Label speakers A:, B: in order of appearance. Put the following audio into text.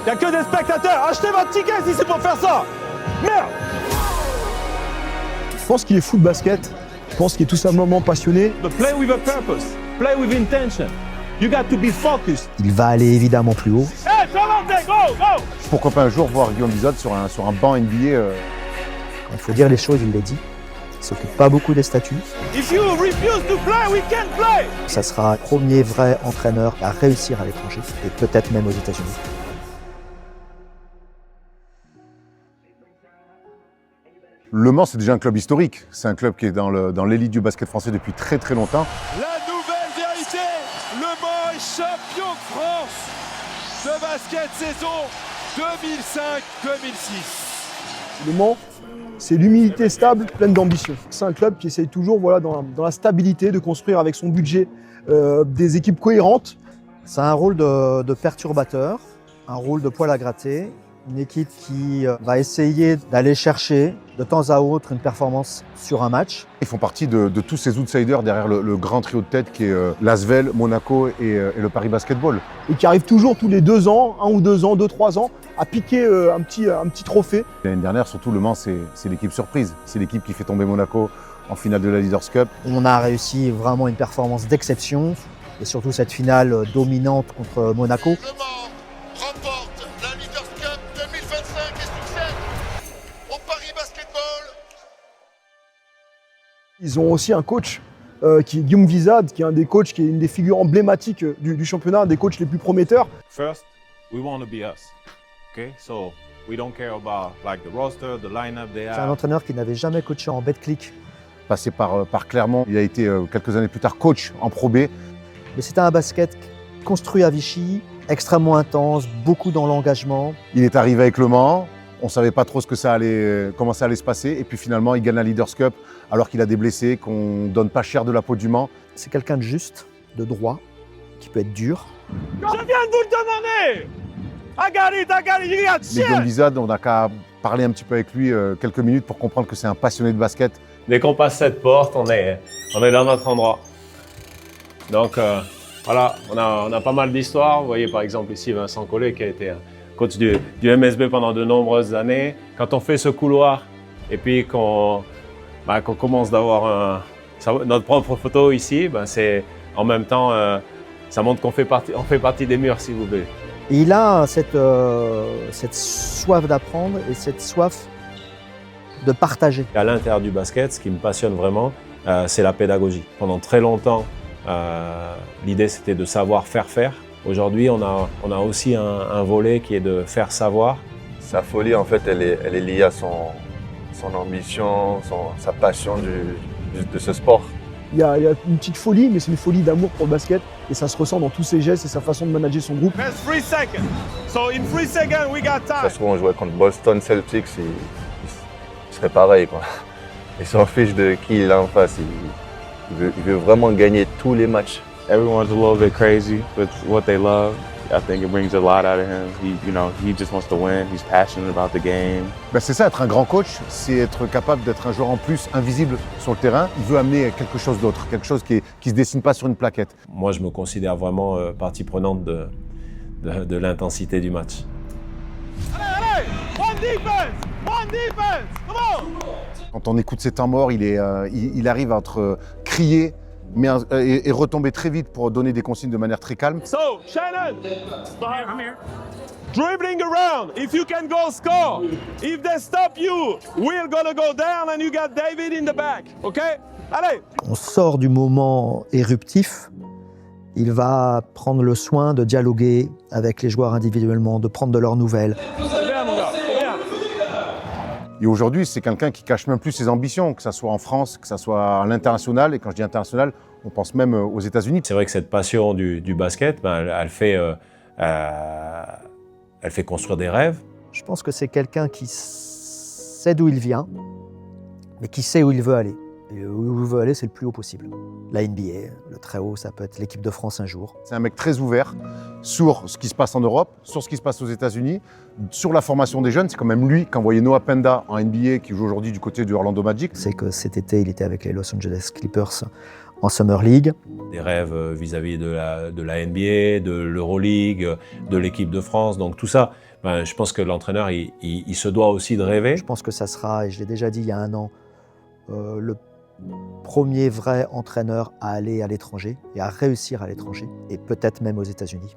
A: n'y a que des spectateurs. Achetez votre ticket si c'est pour faire ça. Merde.
B: Je pense qu'il est fou de basket. Je pense qu'il est tout simplement passionné.
A: But play with a purpose. Play with intention. You got to be focused.
C: Il va aller évidemment plus haut.
A: Hey, Travante, go, go.
D: Pourquoi pas un jour voir Guillaume Bizot sur un banc NBA
C: Quand il faut dire les choses, il les dit. Il s'occupe pas beaucoup des statuts.
A: If you refuse to play, we can't play.
C: Ça sera le premier vrai entraîneur à réussir à l'étranger et peut-être même aux États-Unis.
D: Le Mans, c'est déjà un club historique. C'est un club qui est dans l'élite du basket français depuis très très longtemps.
A: La nouvelle vérité, le Mans est champion de France de basket saison 2005-2006.
B: Le Mans, c'est l'humilité stable, pleine d'ambition. C'est un club qui essaye toujours dans la stabilité de construire avec son budget des équipes cohérentes.
C: C'est un rôle de perturbateur, un rôle de poil à gratter. Une équipe qui va essayer d'aller chercher de temps à autre une performance sur un match.
D: Ils font partie de tous ces outsiders derrière le grand trio de tête qui est l'Asvel, Monaco et le Paris Basketball.
B: Et qui arrive toujours tous les 2 ans, 1 ou 2 ans, 2-3 ans, à piquer un petit trophée.
D: L'année dernière, surtout, le Mans, c'est l'équipe surprise. C'est l'équipe qui fait tomber Monaco en finale de la Leaders Cup.
C: On a réussi vraiment une performance d'exception et surtout cette finale dominante contre Monaco.
E: Le Mans remporte la Leaders Cup 2025 et succède au Paris Basketball.
B: Ils ont aussi un coach qui est Guillaume Vizade, qui est un des coachs, qui est une des figures emblématiques du championnat, un des coachs les plus prometteurs.
A: First, we want to be us. Okay, so we don't care about like the roster, the lineup they
C: C'est un
A: have.
C: entraîneur qui n'avait jamais coaché en BetClick.
D: Passé par Clermont, il a été quelques années plus tard coach en Pro B.
C: Mais c'était un basket construit à Vichy, extrêmement intense, beaucoup dans l'engagement.
D: Il est arrivé avec le Mans. On ne savait pas trop comment ça allait se passer. Et puis finalement, il gagne la Leaders Cup alors qu'il a des blessés, qu'on ne donne pas cher de la peau du Mans.
C: C'est quelqu'un de juste, de droit, qui peut être dur.
A: Je viens de vous le demander. I got it, you got
D: Mais
A: shit.
D: Guillaume Bizade, on n'a qu'à parler un petit peu avec lui quelques minutes pour comprendre que c'est un passionné de basket.
F: Dès qu'on passe cette porte, on est dans notre endroit. Donc voilà, on a pas mal d'histoires. Vous voyez par exemple ici Vincent Collet qui a été coach du MSB pendant de nombreuses années. Quand on fait ce couloir et puis qu'on commence d'avoir notre propre photo ici, c'est en même temps ça montre qu'on fait partie des murs si vous voulez.
C: Et il a cette soif d'apprendre et cette soif de partager.
F: À l'intérieur du basket, ce qui me passionne vraiment, c'est la pédagogie. Pendant très longtemps, l'idée c'était de savoir faire. Aujourd'hui, on a aussi un volet qui est de faire savoir.
G: Sa folie, en fait, elle est liée à son ambition, sa passion de ce sport.
B: Il y a une petite folie, mais c'est une folie d'amour pour le basket. Et ça se ressent dans tous ses gestes et sa façon de manager son groupe.
A: There's 3 seconds. So in 3 seconds, we got
G: Ça
A: time.
G: se trouve, on jouait contre Boston Celtics, il serait pareil, quoi. Il s'en fiche de qui il a en face. Il veut vraiment gagner tous les matchs.
H: Everyone's a little bit crazy with what they love. I think it brings a lot out of him. He just wants to win. He's passionate about the game.
D: C'est ça, être un grand coach, c'est être capable d'être un joueur en plus invisible sur le terrain. Il veut amener quelque chose d'autre, quelque chose qui se dessine pas sur une plaquette.
F: Moi, je me considère vraiment partie prenante de l'intensité du match.
A: Allez, one defense, come on.
D: Quand on écoute ses temps morts, il arrive à entre crier et retomber très vite pour donner des consignes de manière très calme.
A: So, Shannon, I'm here. Dribbling around, if you can go score. If they stop you, we're gonna go down and you got David in the back, okay? Allez.
C: On sort du moment éruptif. Il va prendre le soin de dialoguer avec les joueurs individuellement, de prendre de leurs nouvelles.
A: Bien, mon gars, bien.
D: Et aujourd'hui, c'est quelqu'un qui cache même plus ses ambitions, que ce soit en France, que ce soit à l'international. Et quand je dis international, on pense même aux États-Unis.
F: C'est vrai que cette passion du basket, elle fait construire des rêves.
C: Je pense que c'est quelqu'un qui sait d'où il vient, mais qui sait où il veut aller. Et où il veut aller, c'est le plus haut possible. La NBA, le très haut, ça peut être l'équipe de France un jour.
D: C'est un mec très ouvert sur ce qui se passe en Europe, sur ce qui se passe aux États-Unis, sur la formation des jeunes. C'est quand même lui qui a envoyé Noah Penda en NBA, qui joue aujourd'hui du côté du Orlando Magic.
C: C'est que cet été, il était avec les Los Angeles Clippers en Summer League.
F: Des rêves vis-à-vis de la NBA, de l'Euroleague, de l'équipe de France. Donc tout ça, ben, je pense que l'entraîneur, il se doit aussi de rêver.
C: Je pense que ça sera, et je l'ai déjà dit il y a un an, le premier vrai entraîneur à aller à l'étranger et à réussir à l'étranger, et peut-être même aux États-Unis.